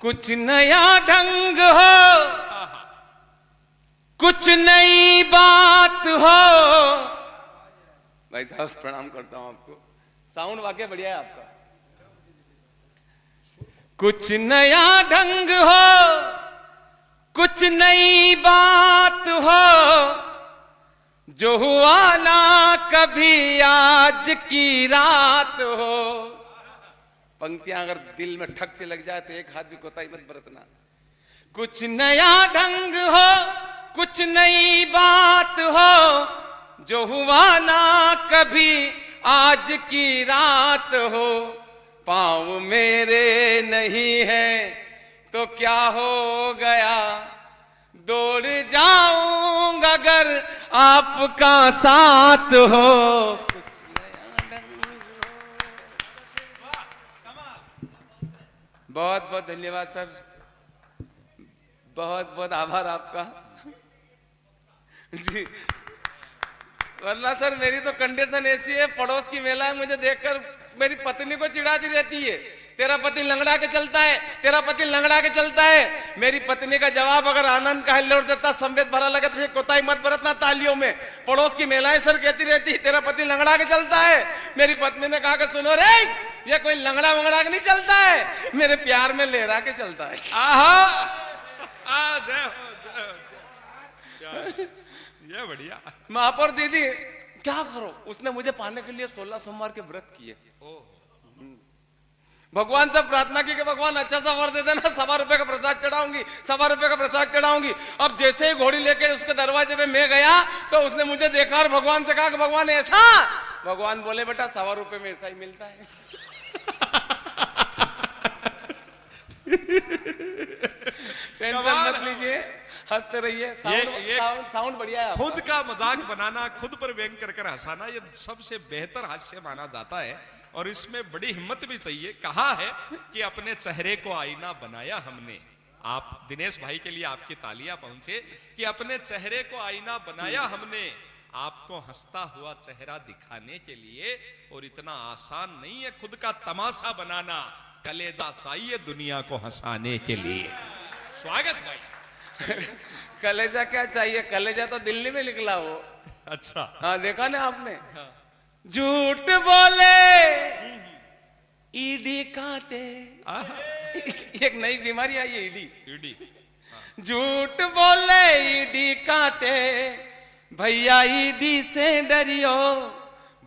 कुछ नया ढंग हो, कुछ नई बात हो। भाई साहब प्रणाम करता हूं आपको, साउंड वाकई बढ़िया है आपका। कुछ नया ढंग हो, कुछ नई बात हो, जो हुआ ना कभी आज की रात हो। पंक्तियां अगर दिल में ठक से लग जाए तो एक हाथ भी कोताही मत बरतना। कुछ नया ढंग हो, कुछ नई बात हो, जो हुआ ना कभी आज की रात हो। पाँव मेरे नहीं है तो क्या हो गया, दौड़ जाऊंगा अगर आपका साथ हो। बहुत बहुत धन्यवाद सर, बहुत बहुत आभार आपका जी। वरना सर मेरी तो कंडीशन ऐसी है, पड़ोस की महिला है, मुझे देखकर मेरी पत्नी को चिढ़ाती रहती है, तेरा पति लंगड़ा के चलता है, तेरा पति लंगड़ा के चलता है। मेरी पत्नी का जवाब अगर आनंद का लौट देता, संवेद भरा लगे तो फिर कोताही मत बरतना तालियों में। पड़ोस की महिलाएं सर कहती रहती तेरा पति लंगड़ा के चलता है। मेरी पत्नी ने कहा कि सुनो रे, ये कोई लंगड़ा वंगड़ा के नहीं चलता है, मेरे प्यार में लहरा के चलता है। जय हो, ये बढ़िया। महापौर दीदी क्या करो, उसने मुझे पाने के लिए 16 सोमवार के व्रत किए। भगवान से प्रार्थना की कि भगवान अच्छा सा वर दे देना, 1.25 रुपए का प्रसाद चढ़ाऊंगी, 1.25 रुपए का प्रसाद चढ़ाऊंगी। अब जैसे ही घोड़ी लेके उसके दरवाजे पे मैं गया तो उसने मुझे देखा और भगवान से कहा कि भगवान ऐसा। भगवान बोले बेटा 1.25 रुपए में ऐसा ही मिलता है। टेंशन मत लीजिए, हंसते रहिए। साउंड बढ़िया है। खुद का मजाक बनाना, खुद पर व्यंग कर कर हंसाना, ये सबसे बेहतर हास्य माना जाता है और इसमें बड़ी हिम्मत भी चाहिए। कहा है कि अपने चेहरे को आईना बनाया हमने। आप दिनेश भाई के लिए आपकी तालियां पहुंचे कि अपने चेहरे को आईना बनाया हमने, आपको हंसता हुआ चेहरा दिखाने के लिए। और इतना आसान नहीं है खुद का तमाशा बनाना, कलेजा चाहिए दुनिया को हंसाने के लिए। स्वागत भाई। कलेजा क्या चाहिए, कलेजा तो दिल्ली में निकला वो। अच्छा हाँ देखा ना आपने। हाँ। झूठ बोले ईडी काटे, एक नई बीमारी आई है ईडी। झूठ बोले ईडी काटे, भैया ईडी से डरियो,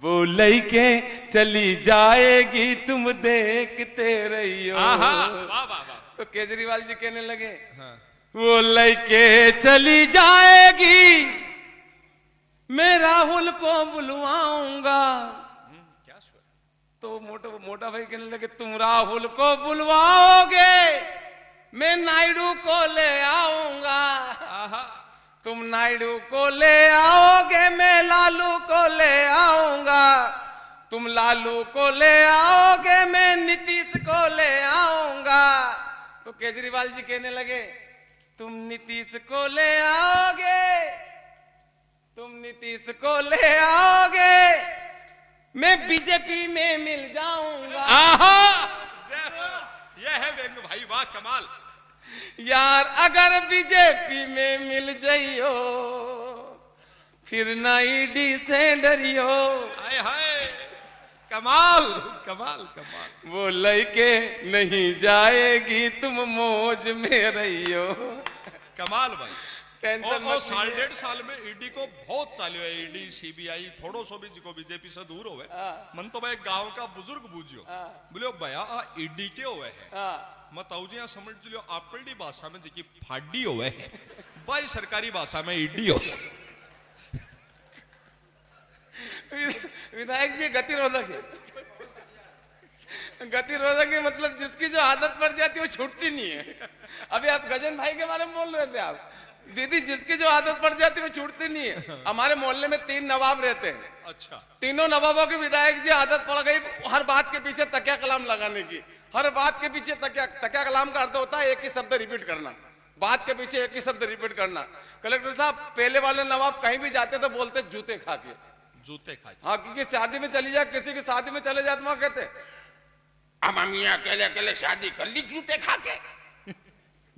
वो लइके चली जाएगी तुम देखते रहियो। तो केजरीवाल जी कहने लगे वो लइके चली जाएगी, मैं राहुल को बुलवाऊंगा। क्या स्वर? तो मोटा भाई कहने लगे तुम राहुल को बुलवाओगे, मैं नायडू को ले आऊंगा। तुम नायडू को ले आओगे, मैं लालू को ले आऊंगा। तुम लालू को ले आओगे, मैं नीतीश को ले आऊंगा। तो केजरीवाल जी कहने लगे तुम नीतीश को ले आओगे, तुम नीतीश को ले आओगे, मैं बीजेपी में मिल जाऊंगा। यह है व्यंग भाई, वाह कमाल। यार अगर बीजेपी में मिल जाइयो, फिर ना ईडी से डरियो। हाय हाय, कमाल कमाल कमाल। वो लइके नहीं जाएगी, तुम मौज में रहियो। कमाल भाई। और 1.5 साल में ईडी को बहुत चालू है, ईडी सीबीआई थोड़ो सो भी जिको बीजेपी से दूर होवे। मन तो भाई गांव का बुजुर्ग बूझियो, बोलो भैया ईडी के होवे है, मत आउजिया समझ लियो आपड़ी भाषा में जिकी फाड़ी होवे है, भाई सरकारी भाषा में ईडी हो। विधायक जी गतिरोधक है, गतिरोधक है मतलब जिसकी जो आदत पड़ जाती है वो छूटती नहीं है। अभी आप गजन भाई के बारे में बोल रहे थे आप, दीदी जिसकी जो आदत पड़ जाती है वो छूटती नहीं है। हमारे मोहल्ले में 3 नवाब रहते हैं। अच्छा। तीनों नवाबों की विधायक जी आदत पड़ गई हर बात के पीछे तकिया कलाम लगाने की। हर बात के पीछे तकिया कलाम का अर्थ होता है एक ही शब्द रिपीट करना, बात के पीछे एक ही शब्द रिपीट करना। कलेक्टर साहब पहले वाले नवाब कहीं भी जाते तो बोलते जूते खा के, जूते खा के। हाँ क्योंकि शादी में चली जाए, किसी की शादी में चले जाते वहां कहते हम अकेले अकेले शादी कर ली जूते खा के।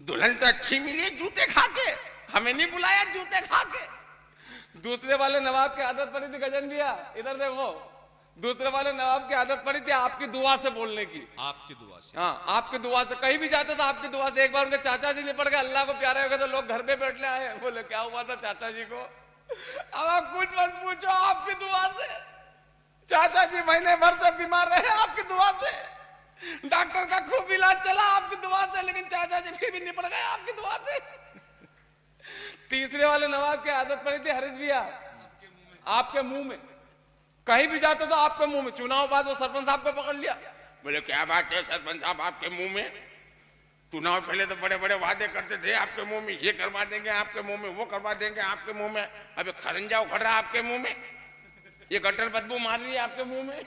दुल्हन तो अच्छी मिली है जूते खा के, हमें नहीं बुलाया जूते खा के। दूसरे वाले नवाब की आदत पड़ी थी गजन भैया, इधर देखो, दूसरे वाले नवाब की आदत पड़ी थी आपकी दुआ से बोलने की। आपकी दुआ से? हाँ, आपकी दुआ से कहीं भी जाते था, आपकी दुआ से। एक बार उनके चाचा जी निपट गए, अल्लाह को प्यारे हो गए, तो लोग घर पे बैठने आए, बोले क्या हुआ था चाचा जी को? अब आप कुछ मत पूछो, आपकी दुआ से। चाचा जी महीने भर से बीमार रहे आपकी दुआ से, डॉक्टर का खूब इलाज चला आपकी दुआ से, लेकिन चाचा जी फिर भी निपट गए आपकी दुआ से। तीसरे वाले नवाब की आदत पड़ी थी हरीश भैया, आपके मुंह में, कहीं भी जाते तो आपके मुंह में। चुनाव बाद वो सरपंच साहब को पकड़ लिया, बोले क्या बात है सरपंच साहब आपके मुंह में? चुनाव पहले तो बड़े बड़े वादे करते थे आपके मुंह में, ये करवा देंगे आपके मुंह में, वो करवा देंगे आपके मुंह में, अभी खरंजा उखड़ रहा है आपके मुंह में, ये गटर बदबू मार रही है आपके मुंह में।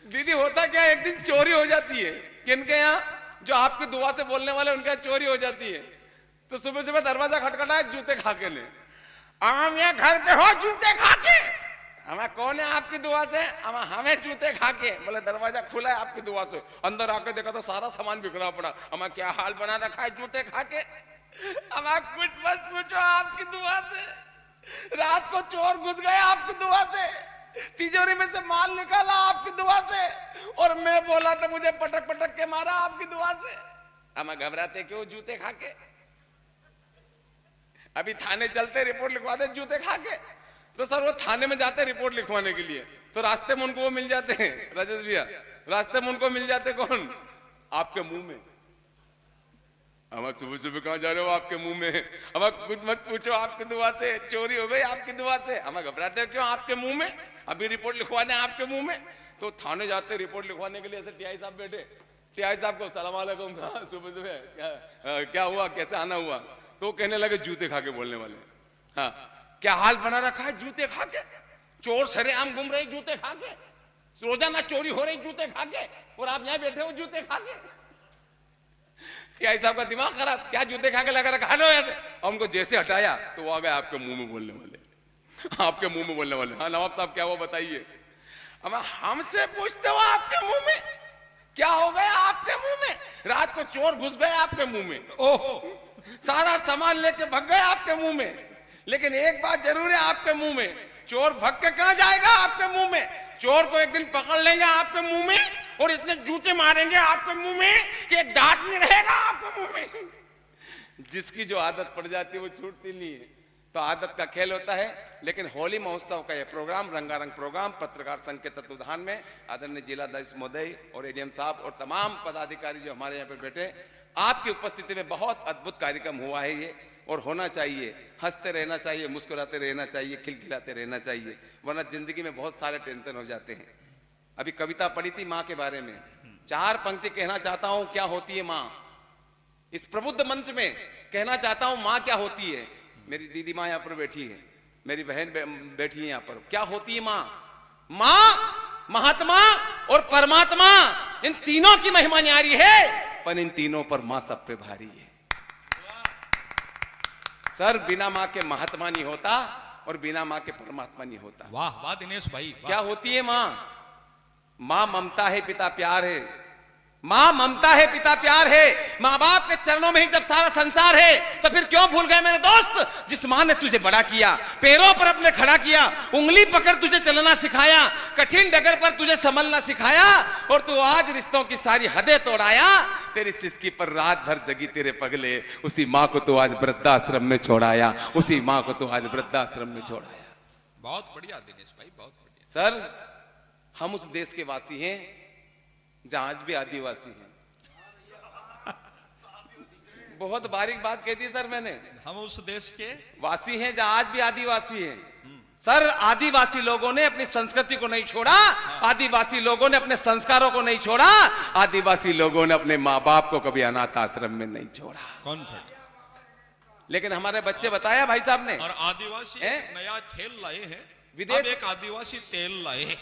दीदी होता क्या, एक दिन चोरी हो जाती है किनके यहाँ, जो आपकी दुआ से बोलने वाले उनके यहाँ चोरी हो जाती है। तो सुबह सुबह दरवाजा खटखटाया जूते खा के ने, हम ये घर पे हो जूते खा के, हमें कौन है आपकी दुआ से, हमें जूते खा के। बोले दरवाजा खुला है आपकी दुआ से, अंदर आके देखा तो सारा सामान बिखरा पड़ा, हमें क्या हाल बना रखा है जूते खा के। हमें कुछ मत पूछो आपकी दुआ से, रात को चोर घुस गए आपकी दुआ से, तिजोरी में से माल निकाला आपकी दुआ से, और मैं बोला तो मुझे पटक पटक के मारा आपकी दुआ से। हमें घबराते क्यों जूते खा के? अभी थाने चलते रिपोर्ट लिखवाते जूते खा के। तो सर वो थाने में जाते रिपोर्ट लिखवाने के लिए, तो रास्ते में उनको वो मिल जाते हैं राजेश भैया, रास्ते में उनको मिल जाते कौन? आपके मुंह में। हम सुबह सुबह कहाँ जा रहे हो आपके मुंह में, हम कुछ मत पूछो आपकी दुआ से, चोरी हो गई आपकी दुआ से। हम घबराते हो क्यों आपके मुंह में, अभी रिपोर्ट लिखवाने आपके मुंह में। तो थाने जाते रिपोर्ट लिखवाने के लिए, ऐसे टीआई साहब बैठे, टीआई साहब को सलाम वालेकुम, सुबह सुबह क्या हुआ, कैसे आना हुआ? तो कहने लगे जूते खा के बोलने वाले, हाँ क्या हाल बना रखा है जूते खा के, चोर सरेआम घूम रहे जूते खा के, रोजाना चोरी हो रही जूते खा के, और आप यहाँ बैठे हो जूते खा के। टीआई साहब का दिमाग खराब, क्या जूते खा के लगा रखा, हटो ऐसे। और उनको जैसे हटाया तो वो आ गए आपके मुंह में बोलने वाले, आपके मुंह में बोलने वाले। हाँ नवाब साहब क्या हुआ बताइए। अब हमसे पूछते हो आपके मुंह में क्या हो गया, आपके मुंह में रात को चोर घुस गए आपके मुंह में, ओहो सारा सामान लेके भाग गए आपके मुंह में। लेकिन एक बात जरूर है, आपके मुंह में चोर भाग के कहां जाएगा, आपके मुंह में। चोर को एक दिन पकड़ लेंगे आपके मुंह में, और इतने जूते मारेंगे आपके मुंह में कि एक दांत नहीं रहेगा आपके मुंह में। जिसकी जो आदत पड़ जाती है वो छूटती नहीं है, तो आदत का खेल होता है। लेकिन होली महोत्सव का यह प्रोग्राम, रंगारंग प्रोग्राम, पत्रकार संघ के तत्वाधान में आदरणीय जिलाधीश महोदय और एडीएम साहब और तमाम पदाधिकारी जो हमारे यहाँ पे बैठे, आपकी उपस्थिति में बहुत अद्भुत कार्यक्रम हुआ है ये, और होना चाहिए। हंसते रहना चाहिए, मुस्कुराते रहना चाहिए, खिलखिलाते रहना चाहिए, वरना जिंदगी में बहुत सारे टेंशन हो जाते हैं। अभी कविता पढ़ी थी माँ के बारे में, 4 पंक्ति कहना चाहता हूं क्या होती है माँ। इस प्रबुद्ध मंच में कहना चाहता हूं माँ क्या होती है। मेरी दीदी माँ यहाँ पर बैठी है, मेरी बहन बैठी है यहाँ पर। क्या होती है माँ? माँ, महात्मा और परमात्मा, इन तीनों की महिमा न्यारी है, पर इन तीनों पर माँ सब पे भारी है। सर बिना माँ के महात्मा नहीं होता, और बिना माँ के परमात्मा नहीं होता। वाह वाह दिनेश भाई, क्या होती है माँ? माँ ममता है, पिता प्यार है। माँ ममता है, पिता प्यार है। माँ बाप के चरणों में ही जब सारा संसार है, तो फिर क्यों भूल गए मेरे दोस्त, जिस माँ ने तुझे बड़ा किया, पैरों पर अपने खड़ा किया, उंगली पकड़ तुझे चलना सिखाया, कठिन डगर पर तुझे संभलना सिखाया, और तू आज रिश्तों की सारी हदें तोड़ाया। तेरी सिसकी पर रात भर जगी तेरे पगले, उसी माँ को तो आज वृद्धाश्रम में छोड़ाया, उसी माँ को तो आज वृद्धाश्रम में छोड़ाया। बहुत बढ़िया दिनेश भाई, बहुत बढ़िया। सर हम उस देश के वासी हैं जहां आज भी आदिवासी हैं। बहुत बारीक बात कह दी सर मैंने। हम उस देश के वासी हैं जहां आज भी आदिवासी हैं। सर आदिवासी लोगों ने अपनी संस्कृति को नहीं छोड़ा, आदिवासी लोगों ने अपने संस्कारों को नहीं छोड़ा, आदिवासी लोगों ने अपने माँ बाप को कभी अनाथ आश्रम में नहीं छोड़ा। कौन छोड़ा? लेकिन हमारे बच्चे बताया भाई साहब ने, और आदिवासी एक नया खेल लाए हैं विदेश, एक आदिवासी तेल लाए हैं।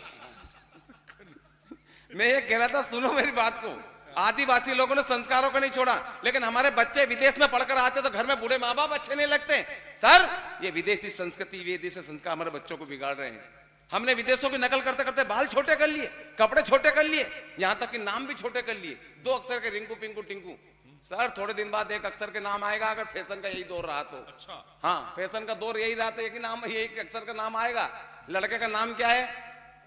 मैं ये कह रहा था, सुनो मेरी बात को, आदिवासी लोगों ने संस्कारों को नहीं छोड़ा, लेकिन हमारे बच्चे विदेश में पढ़कर आते तो घर में बूढ़े माँ बाप अच्छे नहीं लगते। सर ये विदेशी संस्कृति, विदेशी संस्कार हमारे बच्चों को बिगाड़ रहे हैं। हमने विदेशों की नकल करते करते बाल छोटे कर लिए, कपड़े छोटे कर लिए, यहां तक कि नाम भी छोटे कर लिए। 2 अक्षर के रिंकू पिंकू टिंकू। सर थोड़े दिन बाद 1 अक्षर के नाम आएगा, अगर फैशन का यही दौर रहा तो। अच्छा। हाँ, फैशन का दौर यही रहा तो एक ही नाम, यही अक्षर का नाम आएगा। लड़के का नाम क्या है?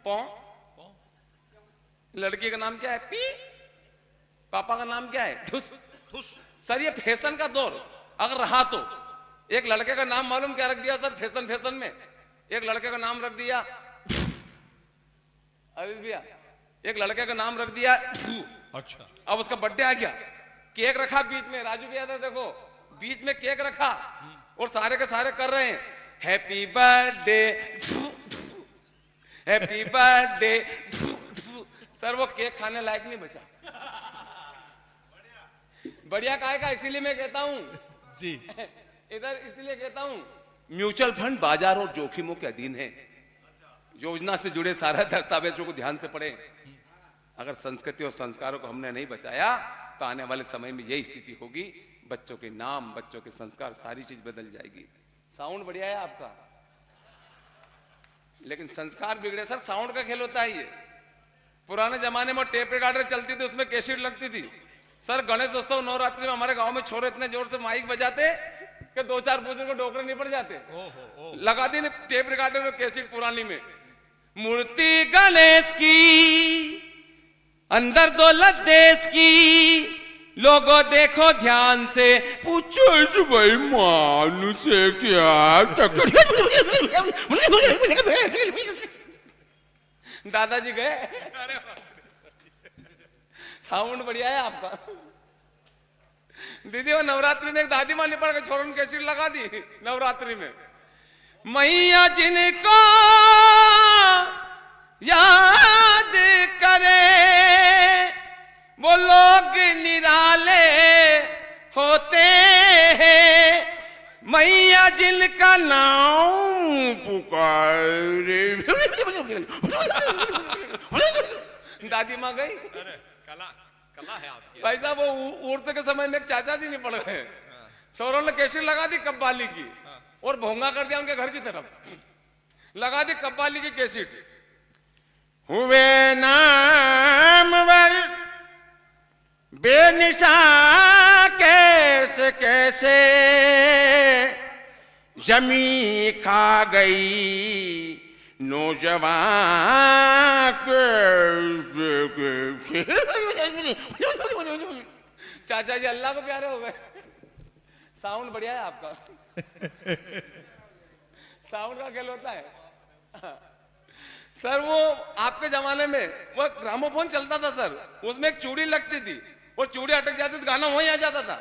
पौ। लड़की का नाम क्या है? पी। पापा का नाम क्या है? ठुस। ठुस। सर ये फैशन का दौर अगर रहा तो। एक लड़के का नाम मालूम क्या रख दिया सर फैशन में? एक लड़के का नाम रख दिया, अरे भैया, एक लड़के का नाम रख दिया। अच्छा। अब उसका बर्थडे आ गया, केक रखा बीच में, राजू भैया था देखो, बीच में केक रखा और सारे के सारे कर रहे हैं happy birthday, happy birthday. Sir वो केक खाने लायक नहीं बचा। बढ़िया काहे का, इसीलिए मैं कहता हूं जी, इधर इसलिए कहता हूं म्यूचुअल फंड बाजार और जोखिमों के अधीन है। योजना से जुड़े सारे दस्तावेजों को ध्यान से पढ़ें। अगर संस्कृति और संस्कारों को हमने नहीं बचाया तो आने वाले समय में यही स्थिति होगी। बच्चों के नाम, बच्चों के संस्कार, सारी चीज बदल जाएगी। साउंड बढ़िया है आपका, लेकिन संस्कार बिगड़े। सर साउंड का खेल होता है ये। पुराने जमाने में टेप रिकॉर्डर चलती थी, उसमें कैसेट लगती थी। सर गणेश उत्सव नवरात्रि में हमारे गांव में छोरे इतने जोर से माइक बजाते कि 2-4 बुजुर्ग को डोकरे नहीं पड़ जाते। लगा दी टेप रिकॉर्डर में कैसेट पुरानी में, मूर्ति गणेश की अंदर दौलत देश की, लोगों देखो ध्यान से, पूछो इस भाई मान से क्या। दादाजी गए। साउंड बढ़िया है आपका। दीदी वो नवरात्रि में एक दादी माँ निपट के छोरन कैसेट लगा दी नवरात्रि में। मैया जिनको याद करे वो लोग निराले होते हैं, मैया जिनका नाम पुकारे। दादी माँ गई। अरे कला है आपकी भाई साहब। वो उर्स के समय में एक चाचा जी नहीं पड़ गए, छोरों ने कैसेट लगा दी कब्बाली की और भोंगा कर दिया उनके घर की तरफ, लगा दी कब्बाली की कैसेट। हुए नामवर बेनिशा कैसे कैसे, जमी खा गई नौजवान के। चाचा जी अल्लाह को प्यारे हो गए। साउंड बढ़िया है आपका। साउंड का खेल होता है। सर वो आपके जमाने में वो ग्रामोफोन चलता था सर, उसमें एक चूड़ी लगती थी, वो चूड़ी अटक जाती तो गाना वहीं आ जाता था।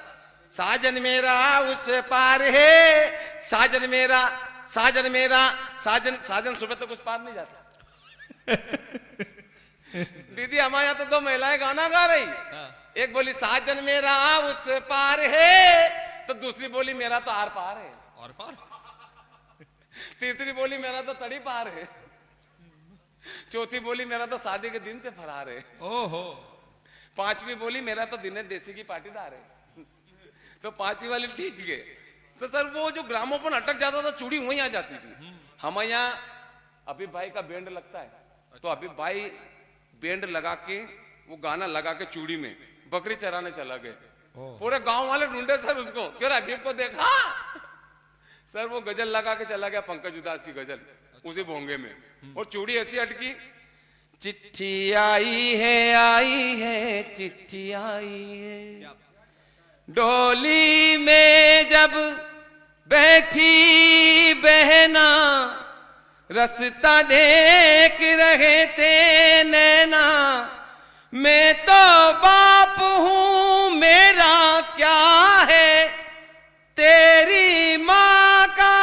साजन मेरा उस पार है, साजन मेरा, साजन मेरा, साजन। साजन सुबह तक उस पार नहीं जाता। दीदी हमारे यहाँ तो 2 महिलाएं गाना गा रही, एक बोली साजन मेरा उस पार है, तो दूसरी बोली मेरा तो आर पार है। और पार। तीसरी बोली मेरा तो तड़ी पार है। चौथी बोली मेरा तो शादी के दिन से फरार है। ओहो। 5वीं बोली मेरा तो दिनेश देसी की पाटीदार है। तो 5वीं वाली ठीक है। तो सर वो जो ग्रामोफोन अटक जाता था, चूड़ी वहीं आ जाती थी। हमारे यहाँ अभी भाई का बैंड लगता है, तो अभी भाई बैंड लगा के वो गाना लगा के चूड़ी में बकरी चराने चला गए। पूरे गांव वाले ढूंढे सर उसको, क्यों अबीब को देखा। सर वो गजल लगा के चला गया, पंकज उदास की गजल, उसी भोंगे में, और चूड़ी ऐसी अटकी। चिट्ठी आई है चिट्ठी आई है, डोली में जब बैठी बहना, रास्ता देख रहे थे नैना, मैं तो बाप हूं मेरा क्या है, तेरी माँ का,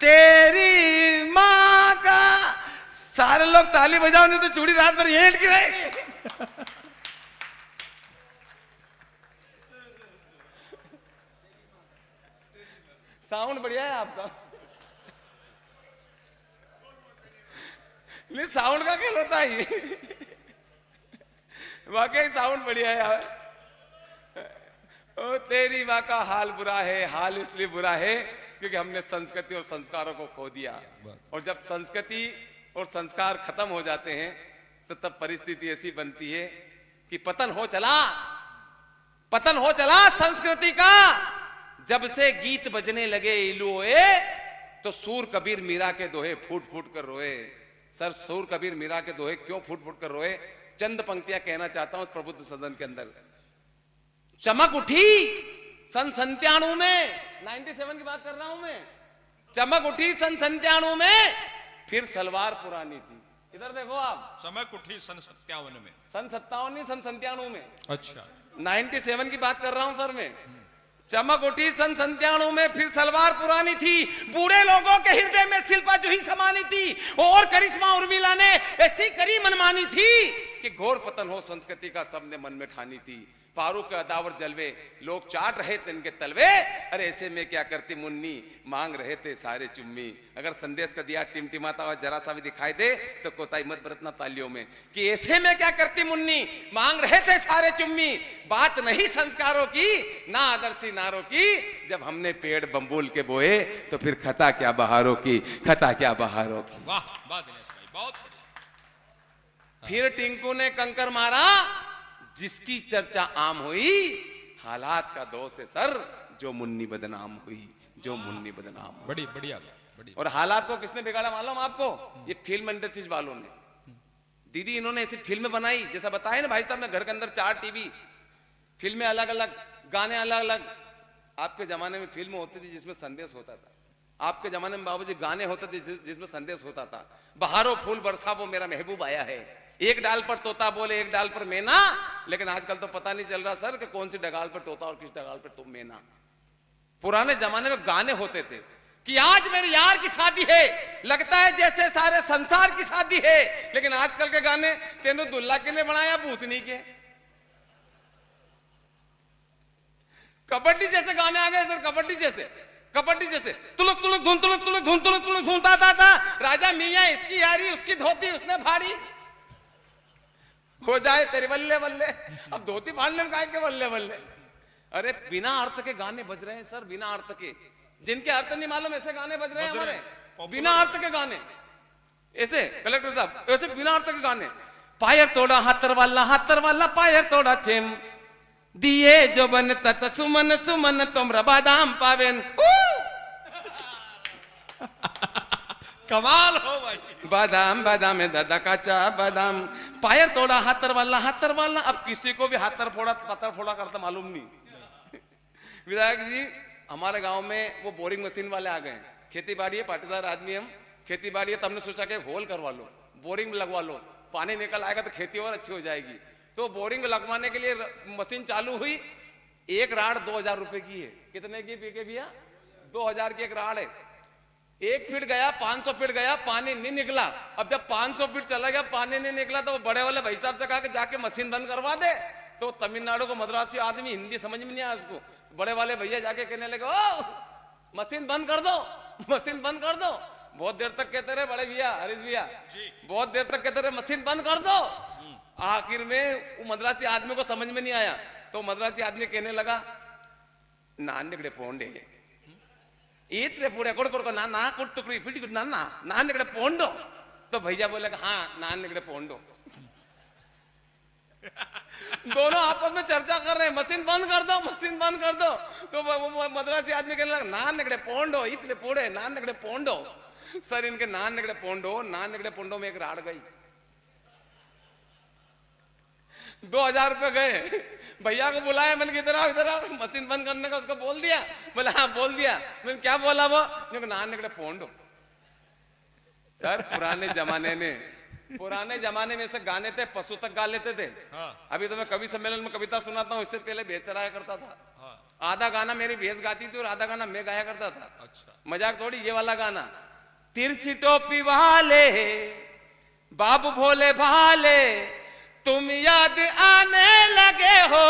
तेरी माँ का। सारे लोग ताली बजाओ, नहीं तो चूड़ी रात भर यहीं अटकी रहेगी। साउंड बढ़िया है आपका। नहीं साउंड का खेल होता है ये। वाकई साउंड बढ़िया है यार। ओ तेरी माँ का हाल बुरा है, हाल इसलिए बुरा है क्योंकि हमने संस्कृति और संस्कारों को खो दिया। और जब संस्कृति और संस्कार खत्म हो जाते हैं तो तब परिस्थिति ऐसी बनती है कि पतन हो चला संस्कृति का। जब से गीत बजने लगे इलुओए तो सूर कबीर मीरा के दोहे फूट फूट कर रोए। सर, सूर कबीर मीरा के दोहे क्यों फूट फूट कर रोए? चंद पंक्तियां कहना चाहता हूं उस प्रबुद्ध सदन के अंदर। चमक उठी सन 97 में, 97 की बात कर रहा हूं मैं। चमक उठी सन 97 में, फिर सलवार पुरानी थी। इधर देखो आप, चमक उठी सन 57 में, सन 57 नहीं, सन 97 में। अच्छा, 97 की बात कर रहा हूं सर मैं। चमक उठी सन 97 में, फिर सलवार पुरानी थी। बूढ़े लोगों के हृदय में शिल्पा जूही समानी थी और करिश्मा उर्मिला ने ऐसी करी मनमानी थी कि घोर पतन हो संस्कृति का सबने मन में ठानी थी। पारू के अदावर जलवे लोग चाट रहे थे इनके तलवे, अरे ऐसे में क्या करती मुन्नी, मांग रहे थे सारे चुम्मी। अगर संदेश का दिया टिमटिमाता हुआ जरा सा भी दिखाई दे तो कोताही मत बरतना तालियों में कि ऐसे में क्या करती मुन्नी, मांग रहे थे सारे चुम्मी। बात नहीं संस्कारों की ना आदर्शी नारों की, जब हमने पेड़ बम्बूल के बोए तो फिर खता क्या बहारों की, खता क्या बहारों की। वाह वाह दिनेश भाई, बहुत बढ़िया। फिर टिंकू ने कंकर मारा, जिसकी चर्चा आम हुई, हालात का दोष है सर, जो मुन्नी बदनाम हुई, जो मुन्नी बदनाम हुई। बड़ी बढ़िया बढ़िया। और हालात को किसने बिगाड़ा मालूम आपको? ये फिल्म इंडस्ट्रीज वालों ने। दीदी इन्होंने ऐसी फिल्म बनाई, जैसा बताया ना भाई साहब ने, घर के अंदर 4 टीवी, फिल्में अलग अलग, गाने अलग अलग। आपके जमाने में फिल्म होती थी जिसमें संदेश होता था। आपके जमाने में बाबूजी गाने होते थे जिसमें संदेश होता था। बहारो फूल बरसा वो मेरा महबूब आया है, एक डाल पर तोता बोले एक डाल पर मैना। लेकिन आजकल तो पता नहीं चल रहा सर कि कौन सी डगाल पर तोता और किस डगाल पर तुम मैना। पुराने जमाने में गाने होते थे कि आज मेरे यार की शादी है, लगता है जैसे सारे संसार की शादी है। लेकिन आजकल के गाने तेनू दुल्ला के लिए बनाया भूतनी के। कबड्डी जैसे गाने आ गए सर, कबड्डी जैसे तुलुक तुलुक धुन तुलुक तुलुक धुन तुलुक तुलुक धुनता था। राजा मियां इसकी यारी उसकी धोती उसने फाड़ी, हो जाए तेरे बल्ले बल्ले। अब धोती फाड़ने में के बल्ले बल्ले। अरे बिना अर्थ के गाने बज रहे हैं सर, बिना अर्थ के, जिनके अर्थ नहीं मालूम ऐसे गाने बज रहे हैं हमारे, बिना अर्थ के गाने। ऐसे कलेक्टर साहब, ऐसे बिना अर्थ के गाने। पायर तोड़ा हाथर वाला पायर तोड़ा चेम, दिए जो बन तत सुमन सुमन तुमरा बादाम पावेन। कमाल हो भाई। बादाम बादाम है दादा काचा बादाम। पायर तोड़ा हाथर वाला। अब किसी को भी हाथर फोड़ा पत्थर फोड़ा करता मालूम नहीं। विधायक जी, हमारे गांव में वो बोरिंग मशीन वाले आ गए। खेती बाड़ी है, पाटीदार आदमी हम, खेती बाड़ी है, तो हमने सोचा कि होल करवा लो, बोरिंग लगवा लो, पानी निकल आएगा तो खेती और अच्छी हो जाएगी। तो बोरिंग लगवाने के लिए मशीन चालू हुई। एक राड 2000 रुपए की है। कितने की पीके भैया? 2000 की एक राड है। 1 फीट गया, 500 फीट गया, पानी नहीं निकला। अब जब 500 फीट चला गया, पानी नहीं निकला, तो वो बड़े वाले भाई साहब से कहा कि जाके मशीन बंद करवा दे। तो तमिलनाडु को मद्रासी आदमी, हिंदी समझ में नहीं आया उसको। बड़े वाले भैया जाके कहने लगे, ओ मशीन बंद कर दो, मशीन बंद कर दो। बहुत देर तक कहते रहे बड़े भैया, हरीश भैया, बहुत देर तक कहते रहे मशीन बंद कर दो। आखिर में वो मद्रासी आदमी को समझ में नहीं आया, तो मद्रासी आदमी कहने लगा, नान निकड़े पोंडे इतने पूरे कोड़ कोड़ को ना कुट टुकड़ी फिटी ना नान निकड़े पोंडो। तो भैया बोले हाँ नान निकड़े पोंडो। दोनों आपस में चर्चा कर रहे हैं, मशीन बंद कर दो, मशीन बंद कर दो। तो वो मद्रासी आदमी कहने लगा, नान निकड़े पोंडो इतने पूरे नान निकड़े पोंडो। सर इनके नान निकड़े पोंडो में एक राड़ गई। 2000 रुपए गए। भैया को बुलाया, मैंने इधर आओ, मशीन बंद करने का उसको बोल दिया। बोला हाँ बोल दिया। मैंने क्या बोला वो? नान निकले पोंडो। सर पुराने जमाने में ऐसे गाने थे, पशु तक गा लेते थे। हाँ। अभी तो मैं कवि सम्मेलन में कविता सुनाता हूँ, इससे पहले भेस चलाया करता था। हाँ। आधा गाना मेरी भेस गाती थी और आधा गाना मैं गाया करता था। अच्छा। मजाक थोड़ी। ये वाला गाना, तिरछी टोपी वाले बाबू भोले भाले, तुम याद आने लगे हो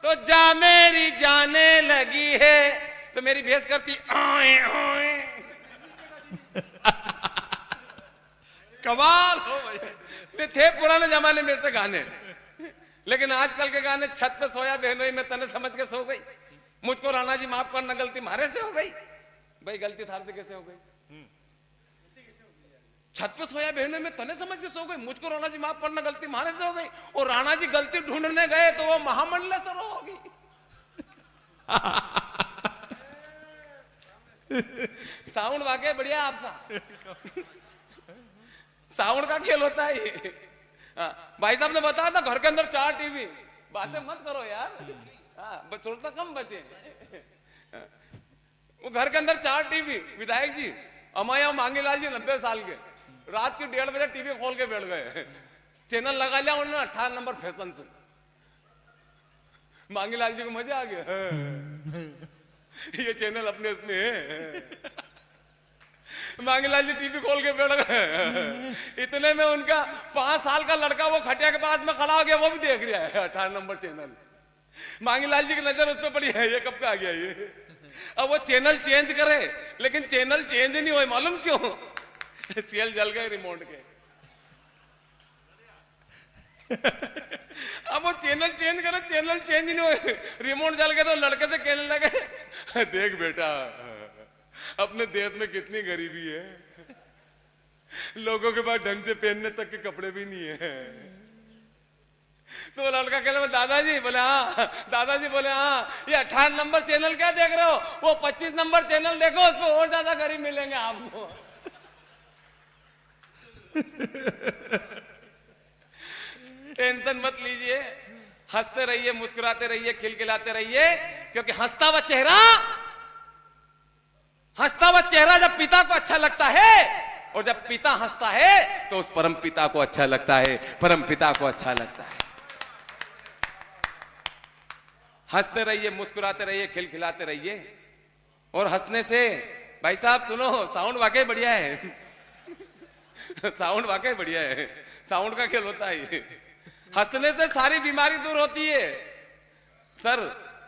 तो जा मेरी जाने लगी है। तो मेरी भेस करती ओए ओए। कमाल हो भाई। थे पुराने जमाने में से गाने। लेकिन आजकल के गाने, छत पे सोया बहनोई में तने समझ के सो गई, मुझको राणा जी माफ करना, गलती मारे से हो गई। भाई गलती थार से कैसे हो गई? छत पे सोया बहने में तने समझ के सो गई, मुझको राणा जी माफ करना, गलती मारे से हो गई। और राणा जी गलती ढूंढने गए तो वो महामंडलेश्वर होगी। साउंड वाकई बढ़िया आपका। साउंड का खेल होता है ये। भाई साहब ने बताया था घर के अंदर 4 टीवी, बातें मत करो यार। छोड़ता कम बचे। वो घर के अंदर 4 टीवी। विधायक जी अमाया मांगीलाल जी 90 साल के, रात के 1:30 बजे टीवी खोल के बैठ गए। चैनल लगा लिया उन्होंने 18 नंबर फैशन से। मांगीलाल जी को मजा आ गया। ये चैनल अपने उसमें है। मांगीलाल जी टीवी खोल के बैठ गए। इतने में उनका 5 साल का लड़का वो खटिया के पास में खड़ा हो गया, वो भी देख रहा है 18 नंबर चैनल। मांगीलाल जी की नजर उस पर पड़ी है, ये कब का आ गया ये। अब वो चैनल चेंज करे, लेकिन चैनल चेंज नहीं हुए, मालूम क्यों? सीएल जल गए रिमोट के। अब वो चैनल चेंज करे, चैनल चेंज नहीं हुए, रिमोट जल गए। तो लड़के से कहने लगे, देख बेटा अपने देश में कितनी गरीबी है, लोगों के पास ढंग से पहनने तक के कपड़े भी नहीं है। तो लड़का कहने लगा दादाजी, बोले हाँ। दादाजी बोले हाँ, ये 18 नंबर चैनल क्या देख रहे हो, वो 25 नंबर चैनल देखो, उस पर और ज्यादा गरीब मिलेंगे आपको। टेंशन मत लीजिए, हंसते रहिए, मुस्कुराते रहिए, खिलखिलाते रहिए, क्योंकि हंसता हुआ चेहरा जब पिता को अच्छा लगता है, और जब पिता हंसता है तो उस परम पिता को अच्छा लगता है, परम पिता को अच्छा लगता है। हंसते रहिए, मुस्कुराते रहिए, खिलखिलाते रहिए। और हंसने से भाई साहब सुनो, साउंड वाकई बढ़िया है। साउंड वाकई बढ़िया है, साउंड का खेल होता है ये। हंसने से सारी बीमारी दूर होती है। सर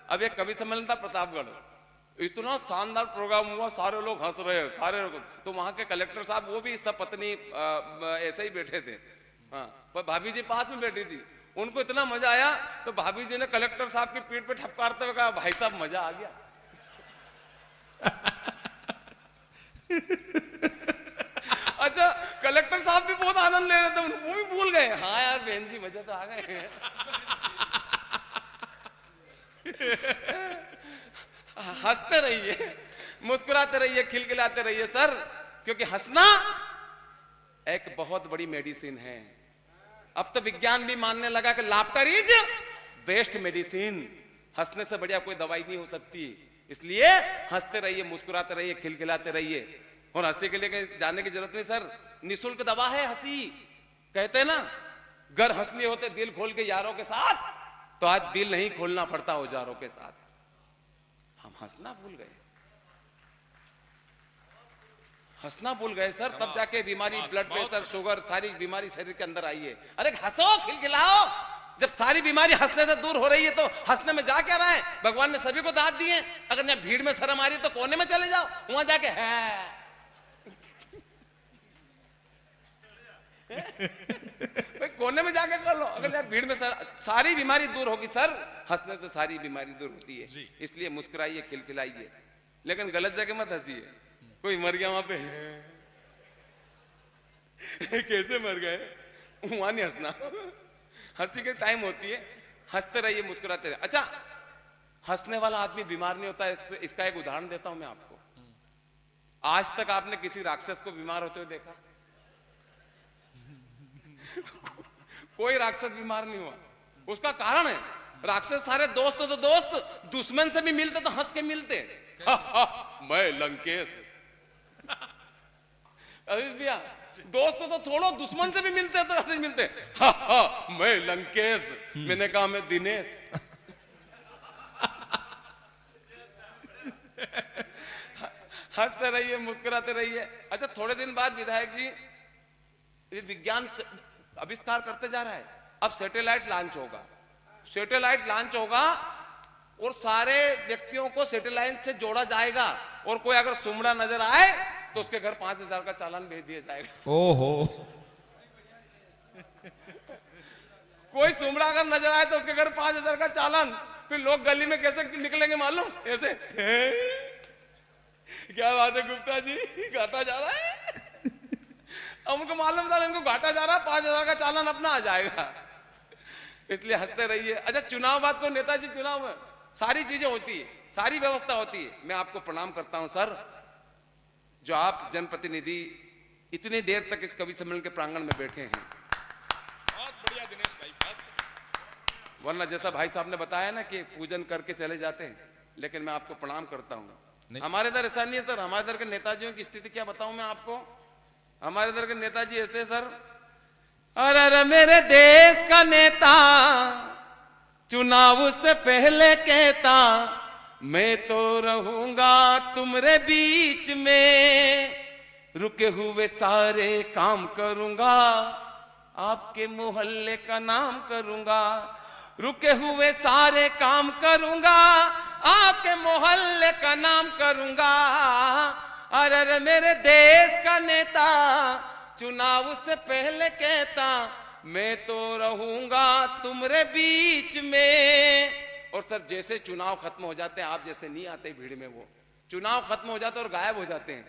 अब एक कवि सम्मेलन था प्रतापगढ़, इतना शानदार प्रोग्राम हुआ, सारे लोग हंस रहे हैं, सारे लोग। तो वहां के कलेक्टर साहब वो भी सब पत्नी ऐसे ही बैठे थे। हाँ, पर भाभी जी पास में बैठी थी, उनको इतना मजा आया तो भाभी जी ने कलेक्टर साहब की पीठ पे ठपकारते हुए कहा, भाई साहब मजा आ गया। अच्छा, कलेक्टर साहब भी बहुत आनंद ले रहे थे, वो भी भूल गए। हाँ यार बहन जी मजा तो आ गए। हंसते रहिए, मुस्कुराते रहिए, खिलखिलाते रहिए सर, क्योंकि हंसना एक बहुत बड़ी मेडिसिन है। अब तो विज्ञान भी मानने लगा कि लाफ्टर इज बेस्ट मेडिसिन। हंसने से बढ़िया कोई दवाई नहीं हो सकती। इसलिए हंसते रहिए, मुस्कुराते रहिए, खिलखिलाते रहिए। और हंसी के लिए जाने की जरूरत नहीं सर, निःशुल्क दवा है हंसी। कहते हैं ना, घर हंसने होते दिल खोल के यारों के साथ, तो आज दिल नहीं खोलना पड़ता औजारों के साथ। हम हंसना भूल गए, हंसना भूल गए सर, तब जाके बीमारी, ब्लड प्रेशर, शुगर, सारी बीमारी शरीर के अंदर आई है। अरे हंसो, खिलखिलाओ। जब सारी बीमारी हंसने से दूर हो रही है तो हंसने में जा क्या रहा है? भगवान ने सभी को दांत दिए। अगर यहाँ भीड़ में शर्म आ रही तो कोने में चले जाओ, वहां जाके है। कोने में जाके कर लो। अगर भीड़ में सारी बीमारी दूर होगी सर, हंसने से सारी बीमारी दूर होती है। इसलिए मुस्कुराइए, खिलखिलाइए, लेकिन गलत जगह मत हंसिए। कोई मर गया वहां पे, कैसे मर गए, वहां नहीं हंसना। हंसी के टाइम होती है, हंसते रहिए, मुस्कुराते रहिए। अच्छा, हंसने वाला आदमी बीमार नहीं होता। इसका एक उदाहरण देता हूं मैं आपको। आज तक आपने किसी राक्षस को बीमार होते हुए देखा? कोई राक्षस बीमार नहीं हुआ। उसका कारण है, राक्षस सारे दोस्त तो दोस्त, दुश्मन से भी मिलते तो हंस के मिलते। मैं लंकेश। भैया दोस्त तो छोड़ो, दुश्मन से भी मिलते तो हंस मिलते। मैं लंकेश, मैंने कहा मैं दिनेश। हंसते रहिए, मुस्कुराते रहिए। अच्छा, थोड़े दिन बाद विधायक जी, विज्ञान आविष्कार करते जा रहा है, अब सैटेलाइट लॉन्च होगा। सैटेलाइट लॉन्च होगा और सारे व्यक्तियों को सैटेलाइट से जोड़ा जाएगा, और कोई अगर सुमड़ा नजर आए तो उसके घर 5000 का चालान भेज दिया जाएगा। ओहो। कोई सुमड़ा अगर नजर आए तो उसके घर 5000 का चालान। फिर लोग गली में कैसे निकलेंगे मालूम? ऐसे। क्या बात है गुप्ता जी, गाता जा रहा है। अब उनको मालूम था इनको घाटा जा रहा, 5,000 का चालान अपना आ जाएगा, इसलिए हंसते रहिए। अच्छा, चुनाव बात को, नेताजी चुनाव में सारी चीजें होती है, सारी व्यवस्था होती है। मैं आपको प्रणाम करता हूं सर, जो आप जनप्रतिनिधि इतनी देर तक इस कवि सम्मेलन के प्रांगण में बैठे हैं। बहुत बढ़िया दिनेश भाई, बहुत। वरना जैसा भाई साहब ने बताया ना कि पूजन करके चले जाते हैं, लेकिन मैं आपको प्रणाम करता हूं। हमारे इधर ऐसा नहीं है सर, हमारे इधर के नेताजियों की स्थिति क्या बताऊं मैं आपको। हमारे इधर के नेताजी ऐसे सर, अरे मेरे देश का नेता चुनाव से पहले कहता, मैं तो रहूंगा तुम्हारे बीच में, रुके हुए सारे काम करूंगा, आपके मोहल्ले का नाम करूंगा, रुके हुए सारे काम करूंगा, आपके मोहल्ले का नाम करूंगा। अरे मेरे देश का नेता चुनाव से पहले कहता, मैं तो रहूंगा तुम्हारे बीच में। और सर जैसे चुनाव खत्म हो जाते हैं, आप जैसे नहीं आते भीड़ में, वो चुनाव खत्म हो जाते और गायब हो जाते हैं,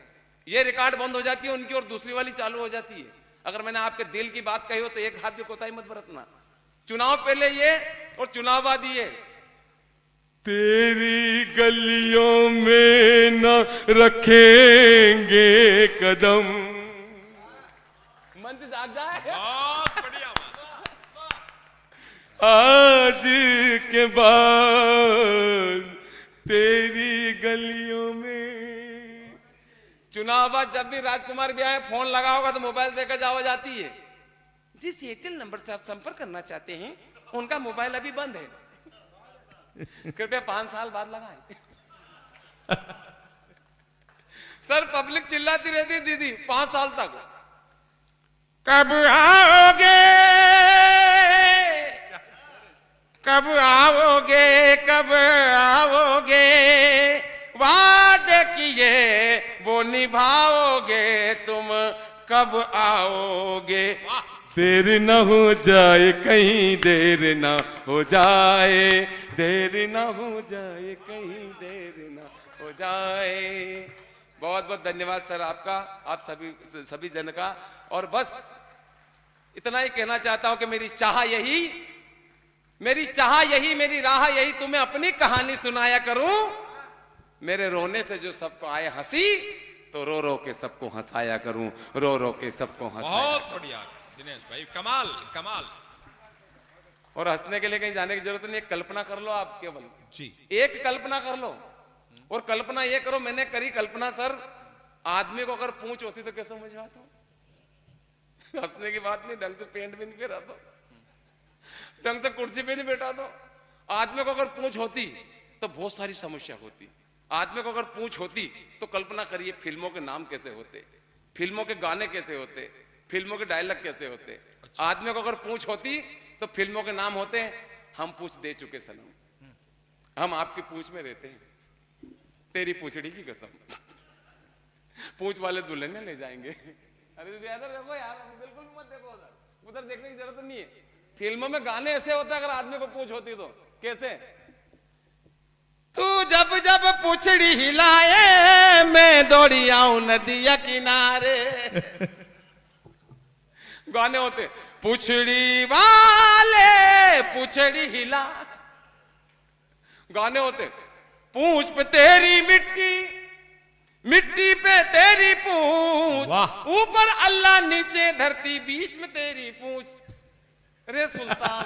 ये रिकॉर्ड बंद हो जाती है उनकी और दूसरी वाली चालू हो जाती है। अगर मैंने आपके दिल की बात कही हो तो एक हाथ भी कोताही मत बरतना। चुनाव पहले ये और चुनाव बाद ये। तेरी गलियों में न रखेंगे कदम, मन से जाग जाए। बहुत बढ़िया बात। आज के बाद तेरी गलियों में। चुनाव बाद जब भी राजकुमार भी आए, फोन लगा होगा तो मोबाइल देकर आवाज आती है, जिस एयरटेल नंबर से आप संपर्क करना चाहते हैं उनका मोबाइल अभी बंद है, कृपया 5 साल बाद लगाएं। सर पब्लिक चिल्लाती रहती है, दीदी 5 साल तक कब आओगे, कब आओगे, कब आओगे, वादे किए वो निभाओगे, तुम कब आओगे। देर न हो जाए कहीं, देर न हो जाए, देर न हो जाए कहीं, देर न हो जाए। बहुत बहुत धन्यवाद सर आपका, आप सभी जन का। और बस इतना ही कहना चाहता हूं कि मेरी चाह यही, मेरी राह यही, तुम्हें अपनी कहानी सुनाया करूं। मेरे रोने से जो सबको आए हंसी, तो रो रो के सबको हंसाया करूं, रो रो के सबको हंसाया। बहुत बढ़िया दिनेश भाई, कमाल कमाल। और हंसने के लिए कहीं जाने की जरूरत नहीं, एक कल्पना कर लो आप, केवल जी एक कल्पना कर लो। और कल्पना ये करो, मैंने करी कल्पना सर, आदमी को अगर पूंछ होती तो कैसे मुझाता हूं। हंसने की बात नहीं, ढंग से पेंट भी नहीं फेरा दो, ढंग से कुर्सी पे नहीं बैठा दो। आदमी को अगर पूंछ होती तो बहुत सारी समस्या होती। आदमी को अगर पूंछ होती तो कल्पना करिए फिल्मों के नाम कैसे होते, फिल्मों के गाने कैसे होते, फिल्मों के डायलॉग कैसे होते। आदमी को अगर पूंछ होती तो फिल्मों के नाम होते, हम पूंछ दे चुके सनम, हम आपकी पूंछ में रहते हैं, तेरी पूंछड़ी की कसम, पूंछ वाले दुल्हन ले जाएंगे। अरे इधर देखो यार, बिल्कुल मत देखो उधर, उधर देखने की जरूरत नहीं है। फिल्मों में गाने ऐसे होते हैं, अगर आदमी को पूंछ होती तो कैसे। तू जब जब पूंछड़ी हिलाए, मैं दौड़ी आऊं नदिया किनारे। गाने होते, पूंछड़ी वाले पूंछड़ी हिला। गाने होते, पूंछ पे तेरी मिट्टी, मिट्टी पे तेरी पूंछ, ऊपर अल्लाह नीचे धरती, बीच में तेरी पूंछ। रे सुल्तान।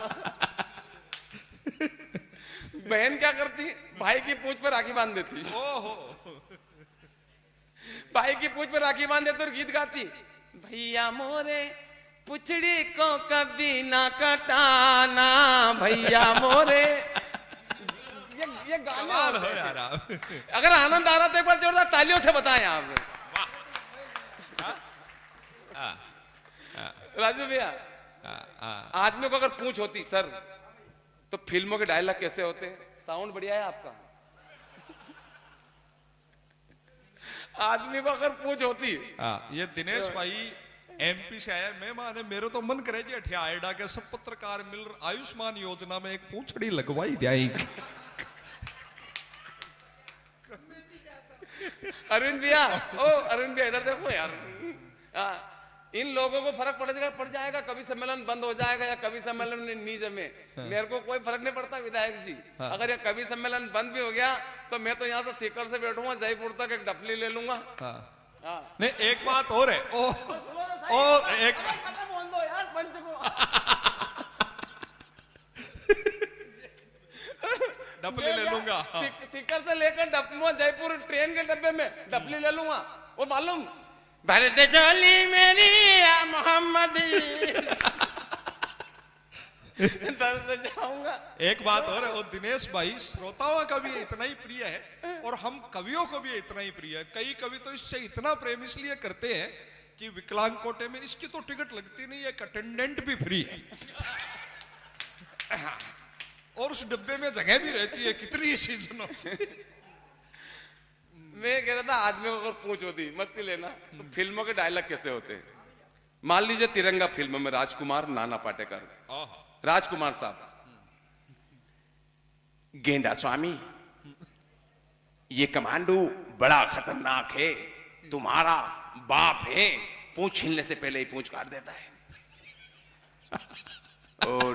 बहन क्या करती, भाई की पूंछ पे राखी बांध देती। भाई की पूंछ पे राखी बांध देती और गीत गाती, भैया मोरे पुछड़ी को कभी ना कटाना, भैया मोरे। ये गाना हो यार। अगर आनंद आ रहा तो एक बार जोरदार तालियों से बताएं आप। राजू भैया, आदमी को अगर पूंछ होती सर तो फिल्मों के डायलॉग कैसे होते। साउंड बढ़िया है आपका। आदमी को अगर पूंछ होती। ये दिनेश भाई एमपी से आया, मैं माने मेरे तो मन करे जी अठिया आयडा के सब पत्रकार मिल आयुष्मान योजना में एक पूंछड़ी लगवाई जाएगी। अरविंद भैया, ओ अरविंद भैया इधर देखो यार। इन लोगों को फर्क पड़ जाएगा, कभी सम्मेलन बंद हो जाएगा या कभी सम्मेलन नहीं जमे, मेरे को कोई फर्क नहीं पड़ता विधायक जी। अगर ये कभी सम्मेलन बंद भी हो गया तो मैं तो यहाँ से सीकर से बैठूंगा जयपुर तक एक डफली ले लूंगा। नहीं एक बात और है, एक बोल दो यार पंच को। डफली ले लूंगा। सीकर से लेकर जयपुर ट्रेन के डब्बे में डफली ले लूंगा। वो मालूम भरत जोली मेरी या मोहम्मद जाऊंगा। एक बात और है, वो दिनेश भाई श्रोताओं का भी इतना ही प्रिय है और हम कवियों को भी इतना ही प्रिय है। कई कवि तो इससे इतना प्रेम इसलिए करते हैं कि विकलांग कोटे में इसकी तो टिकट लगती नहीं, एक अटेंडेंट भी फ्री है और उस डब्बे में जगह भी रहती है कितनी सीजनों से। मैं कह रहा था आदमी को अगर पूछ होती मस्ती लेना तो फिल्मों के डायलॉग कैसे होते हैं। मान लीजिए तिरंगा फिल्म में राजकुमार नाना पाटेकर, राजकुमार साहब, गेंडा स्वामी ये कमांडो बड़ा खतरनाक है, तुम्हारा बाप है, पूंछ छीलने से पहले ही पूंछ काट देता है। और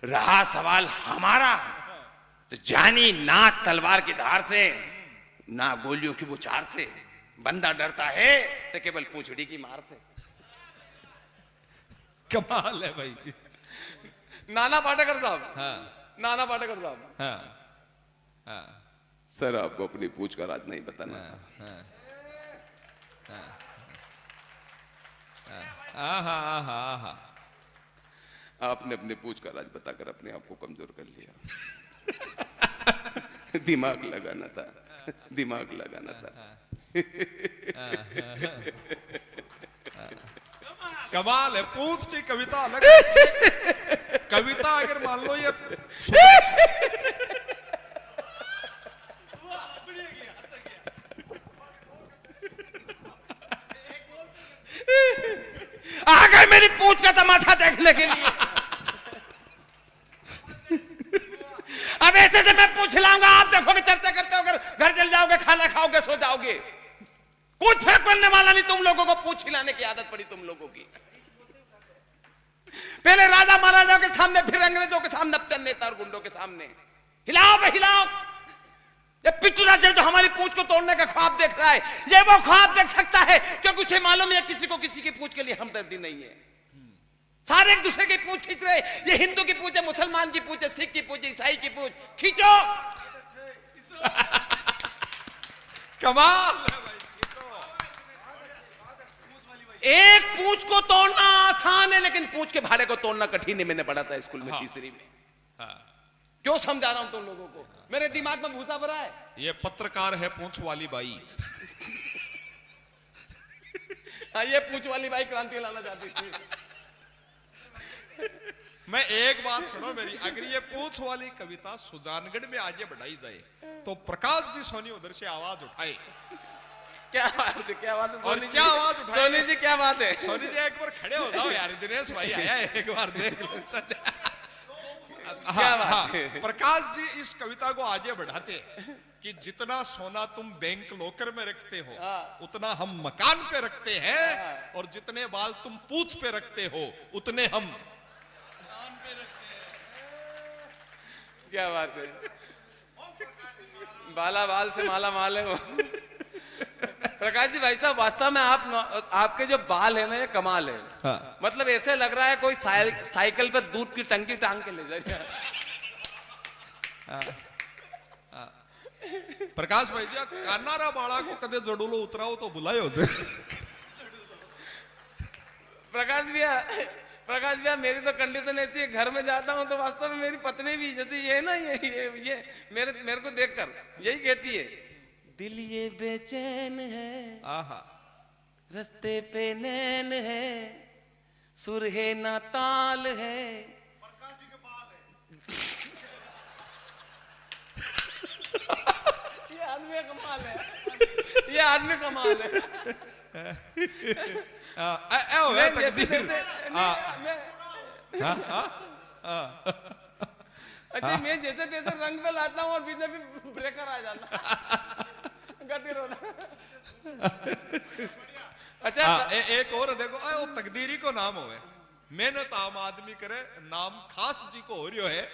रहा सवाल हमारा तो जानी ना तलवार की धार से ना गोलियों की बुछार से, बंदा डरता है तो केवल पूंछड़ी की मार से। कमाल है भाई। नाना पाटेकर साहब, हाँ। नाना पाटेकर साहब, हाँ। हाँ। सर आपको अपनी पूंछ का राज नहीं बताना था। आपने अपने पूंछ का राज बताकर अपने आप को कमजोर कर लिया। दिमाग लगाना था, दिमाग लगाना था। कमाल है, पूंछ की कविता अलग। कविता अगर मान लो ये आ गए मेरी पूंछ का तमाशा देखने के लिए। अब ऐसे से मैं पूछ लाऊंगा, आप देखोगे चर्चा करते हो, घर चल जाओगे, खाना खाओगे, सो जाओगे, कुछ फर्क पड़ने वाला नहीं। तुम लोगों को पूछ हिलाने की आदत पड़ी तुम लोगों की। पहले राजा महाराजाओं के सामने, फिर अंग्रेजों के सामने, अब नेता और गुंडों के सामने। हिलाओ भाई हिलाओ। ये पिछड़ा जो हमारी पूंछ को तोड़ने का ख्वाब देख रहा है, ये वो ख्वाब देख सकता है क्योंकि उसे मालूम है किसी को किसी की पूंछ के लिए हमदर्दी नहीं है। सारे एक दूसरे की पूंछ खींच रहे। ये हिंदू की पूंछ है, मुसलमान की पूंछ है, सिख की पूंछ है, ईसाई की पूंछ, खींचो। कमाल है भाई। एक पूंछ को तोड़ना आसान है लेकिन पूंछ के भाड़े को तोड़ना कठिन है। मैंने पढ़ा था स्कूल में, तीसरी में। क्यों समझा रहा हूं तुम लोगों को, मेरे दिमाग में भूसा भरा है। ये पत्रकार है पूंछ वाली बाई। हाँ, ये पूंछ वाली बाई क्रांति लाना चाहती थी। मैं एक बात सुनो मेरी, अगर ये पूंछ वाली कविता सुजानगढ़ में आगे बढ़ाई जाए तो प्रकाश जी सोनी उधर से आवाज उठाए। क्या बात है, क्या बात है और क्या आवाज उठाए सोनी जी, क्या बात है। सोनी जी एक बार खड़े हो जाओ यार, दिनेश भाई आया है, एक बार देख लो। क्या बात है। प्रकाश जी इस कविता को आगे बढ़ाते हैं कि जितना सोना तुम बैंक लॉकर में रखते हो उतना हम मकान पे रखते हैं, और जितने बाल तुम पूंछ पे रखते हो उतने हम पे रखते हैं। क्या बात है, बाला बाल से माला माल है वो। प्रकाश जी भाई साहब, वास्तव में आपके जो बाल है ना, ये कमाल है। हाँ। मतलब ऐसे लग रहा है कोई साइकिल पे दूध की टंकी टांग के ले जाए। प्रकाश भाई जी, कानारा बाड़ा को कदे जड़ूलो उतराओ तो बुलायो से। प्रकाश भैया मेरी तो कंडीशन ऐसी है, घर में जाता हूँ तो वास्तव में मेरी पत्नी भी जैसे ये ना ये मेरे को देखकर यही कहती है, दिल ये बेचैन है, आहा, रस्ते पे नैन है, सुर है ना ताल है। प्रकाश जी के बाल है। ये आदमी कमाल है, ये आदमी कमाल है। अच्छा, मैं जैसे तैसे रंग पे लाता हूँ और बीच में भी ब्रेकर आ जाता। गति रोना। अच्छा, एक और देखो, वो तकदीरी को नाम होवे, मेहनत आम आदमी करे, नाम खास जी को हो रियो है,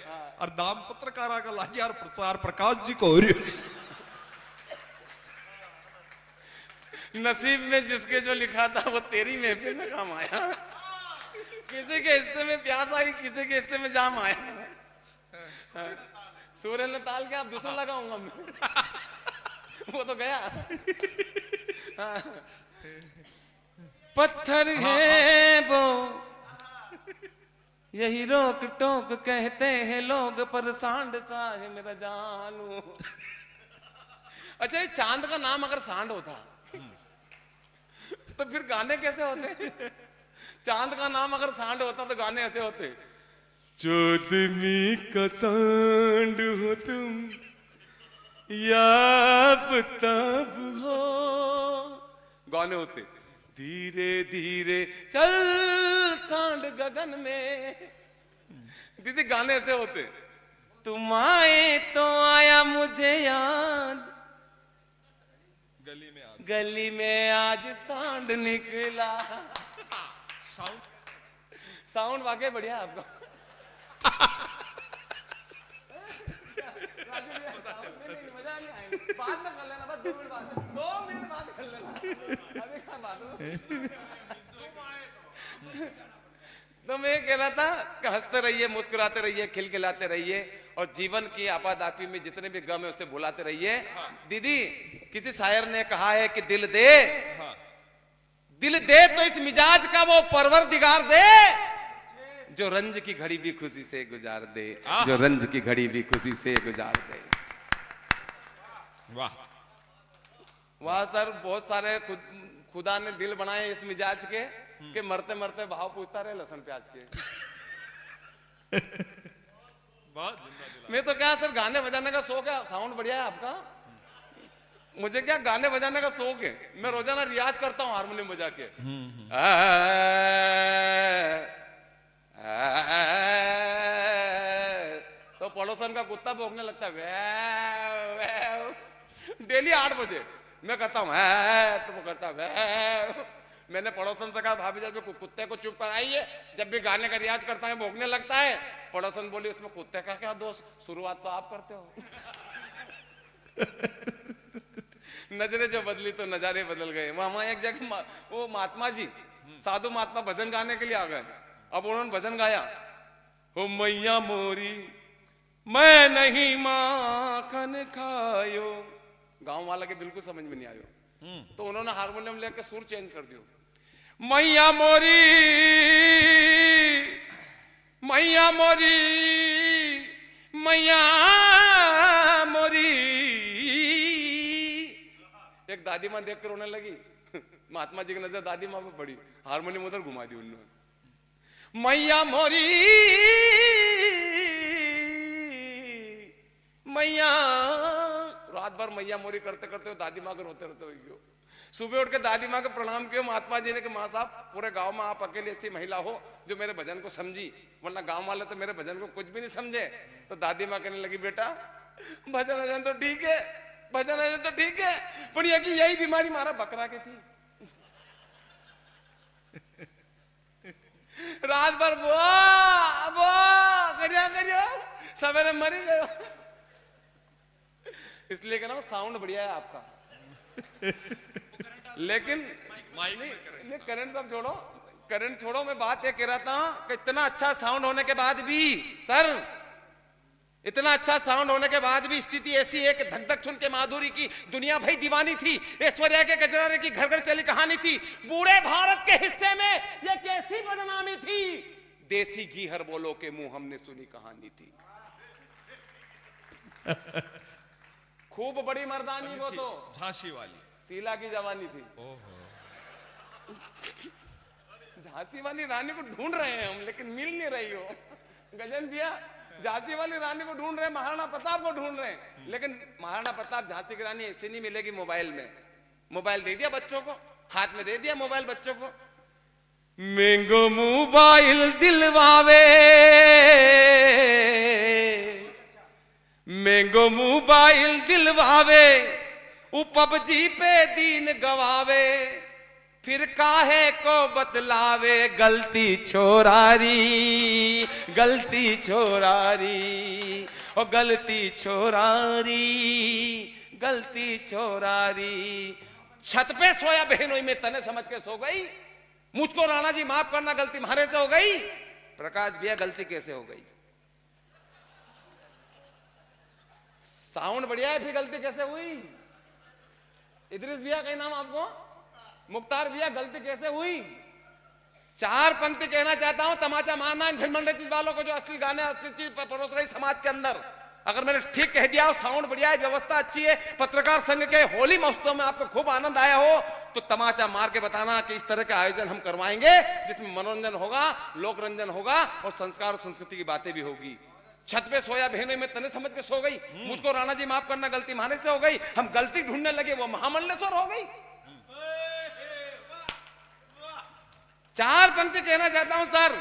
और दाम पत्रकारा का लागी और प्रचार प्रकाश जी को हो रियो है। नसीब में जिसके जो लिखा था वो तेरी महफिल में काम आया। किसी के हिस्से में प्यास आई, किसी के हिस्से में जाम आया। सूर्य ने ताल के आप दूसरा लगाऊंगा मैं। वो तो गया। पत्थर है वो, यही रोक टोक कहते हैं लोग, पर सांड सा है मेरा जानू। अच्छा, ये चांद का नाम अगर सांड होता तो फिर गाने कैसे होते? चांद का नाम अगर सांड होता तो गाने ऐसे होते, चौदहवीं का सांड हो तुम या आफताब हो, गाने होते। धीरे धीरे चल सांड गगन में, दीदी गाने ऐसे होते। तुम आए तो आया मुझे याद, गली में आज सांड निकला। साउंड वाकई बढ़िया है आपका। मजा नहीं आएगा, बाद में कर लेना, बस 2 मिनट बाद, 2 मिनट बाद कर लेना। अभी क्या बात हो? तो मैं कह रहा था कि हंसते रहिए, मुस्कुराते रहिए, खिलखिलाते रहिए, और जीवन की आपादापी में जितने भी गम है उसे भुलाते रहिए। दीदी, किसी शायर ने कहा है कि दिल दे, दिल दे तो इस मिजाज का वो परवरदिगार दे, जो रंज की घड़ी भी खुशी से गुजार दे, जो रंज की घड़ी भी खुशी से गुजार दे। वाह वाह सर, बहुत सारे खुदा ने दिल बनाए इस मिजाज के कि मरते मरते भाव पूछता रहे लहसुन प्याज के। मैं तो क्या सर, गाने बजाने का शौक है, साउंड बढ़िया है आपका। मुझे क्या गाने बजाने का शौक है, मैं रोजाना रियाज करता हूँ हारमोनियम बजा के। तो पड़ोसन का कुत्ता भौंकने लगता है, डेली 8 बजे मैं करता हूँ, तो वो करता है। मैंने पड़ोसन से कहा, भाभी जब कुत्ते को चुप कराइए, जब भी गाने का रियाज करता है भौंकने लगता है। पड़ोसन बोली, उसमें कुत्ते का क्या दोष, शुरुआत तो आप करते हो। नजरें जो बदली तो नजारे बदल गए। वहां एक जगह वो महात्मा जी, साधु महात्मा भजन गाने के लिए आ गए। अब उन्होंने भजन गाया, हो मैया मोरी मैं नहीं माखन खायो। गांव वाला के बिल्कुल समझ में नहीं आयो, तो उन्होंने हारमोनियम लेकर सुर चेंज कर दियो, मैया मोरी मैया मोरी मैया मोरी। एक दादी माँ देख कर रोने लगी। महात्मा जी की नजर दादी माँ पे पड़ी, हारमोनियम उधर घुमा दी उन्होंने। मैया मोरी मैया, रात भर मैया मोरी करते करते दादी माँ को रोते रोते हुए। सुबह उठ के दादी माँ को प्रणाम किया महात्मा जी ने कि माँ साहब, पूरे गांव में आप अकेले ऐसी महिला हो जो मेरे भजन को समझी, वरना गांव वाले तो मेरे भजन को कुछ भी नहीं समझे। तो दादी माँ कहने लगी, बेटा भजन भजन तो ठीक है, भजन भजन तो ठीक है, पर यही बीमारी मारा बकरा की थी। रात भर वो करिया सवेरे मरी गयो। इसलिए कहना साउंड बढ़िया है आपका। लेकिन नहीं, करंट तब छोड़ो, करंट छोड़ो। मैं बात ये कह रहा था कि इतना अच्छा साउंड होने के बाद भी सर, इतना अच्छा साउंड होने के बाद भी स्थिति ऐसी है कि धक धक सुन के माधुरी की दुनिया भाई दीवानी थी। ऐश्वर्या के गजराने की घर घर चली कहानी थी। बूढ़े भारत के हिस्से में ये कैसी बदनामी थी। देसी घी हर बोलो के मुंह हमने सुनी कहानी थी। खूब बड़ी मर्दानी वो तो झांसी वाली शीला की जवानी थी। झांसी वाली रानी को ढूंढ रहे हैं हम, लेकिन मिल नहीं रही हो। गजन भैया, झांसी वाली रानी को ढूंढ रहे हैं, महाराणा प्रताप को ढूंढ रहे हैं, लेकिन महाराणा प्रताप झांसी की रानी ऐसे नहीं मिलेगी। मोबाइल में, मोबाइल दे दिया बच्चों को, हाथ में दे दिया मोबाइल बच्चों को। मेंगो मोबाइल दिलवावे, मेंगो मोबाइल दिलवावे, उ पबजी पे दीन गवावे। फिर काहे को बतलावे गलती छोरारी, गलती छोरारी, ओ गलती छोरारी, गलती छोरारी। छत पे सोया बहनों में तने समझ के सो गई, मुझको राणा जी माफ करना गलती मारे से हो गई। प्रकाश भैया गलती कैसे हो गई? साउंड बढ़िया है, फिर गलती कैसे हुई? इदरीस भैया का नाम आपको? मुख्तार भैया गलती कैसे हुई? 4 पंक्ति कहना चाहता हूं, तमाचा मारना इन फिल्म चीज वालों को जो असली गाने असली चीज परोस रही समाज के अंदर। अगर मैंने ठीक कह दिया हो, साउंड बढ़िया है, व्यवस्था अच्छी है, पत्रकार संघ के होली महोत्सव में आपको खूब आनंद आया हो, तो तमाचा मार के बताना कि इस तरह के आयोजन हम करवाएंगे जिसमें मनोरंजन होगा, लोक रंजन होगा और संस्कार और संस्कृति की बातें भी होगी। छत पे सोया बहनों में तने समझ के सो गई, मुझको राणा जी माफ करना गलती माने से हो गई, हम गलती ढूंढने लगे वो महामंडलेश्वर हो गई। 4 पंक्ति कहना चाहता हूं सर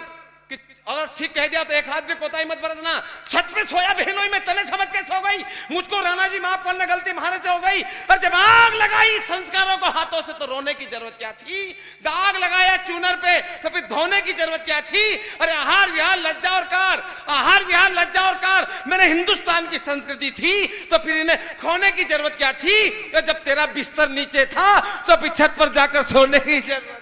कि अगर ठीक कह दिया तो एक हाथ भी कोताही मत बरतना। छत पे सोया बहनों में तने समझ के सो गई, मुझको राणा जी माफ करना गलती माने से हो गई। और जब आग लगाई संस्कारों को हाथों से तो रोने की जरूरत क्या थी? दाग लगाया चूनर पे तो फिर धोने की जरूरत क्या थी? अरे आहार विहार लज्जा और कार, आहार विहार लज्जा और कार मैंने हिंदुस्तान की संस्कृति थी तो फिर इन्हें खोने की जरूरत क्या थी? जब तेरा बिस्तर नीचे था तो फिर छत पर जाकर सोने की जरूरत